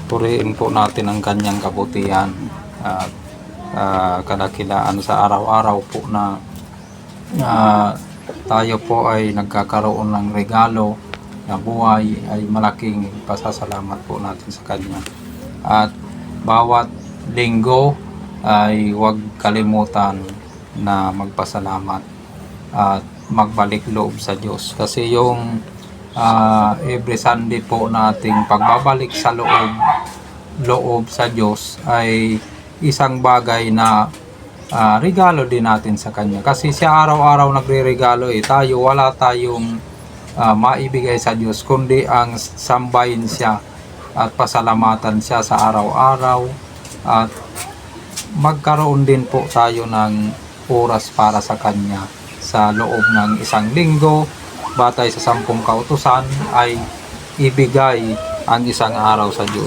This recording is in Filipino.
purihin po natin ang kanyang kabutihan at kadakilaan sa araw-araw po na tayo po ay nagkakaroon ng regalo na buhay, ay malaking pasasalamat po natin sa kanya. At bawat linggo ay huwag kalimutan na magpasalamat at magbalik loob sa Diyos, kasi yung every Sunday po nating pagbabalik sa loob sa Diyos ay isang bagay na regalo din natin sa Kanya, kasi siya araw-araw nagre-regalo tayo wala tayong maibigay sa Diyos kundi ang sambahin siya at pasalamatan siya sa araw-araw, at magkaroon din po tayo ng oras para sa Kanya sa loob ng isang linggo. Batay sa 10 kautusan ay ibigay ang isang araw sa Diyos.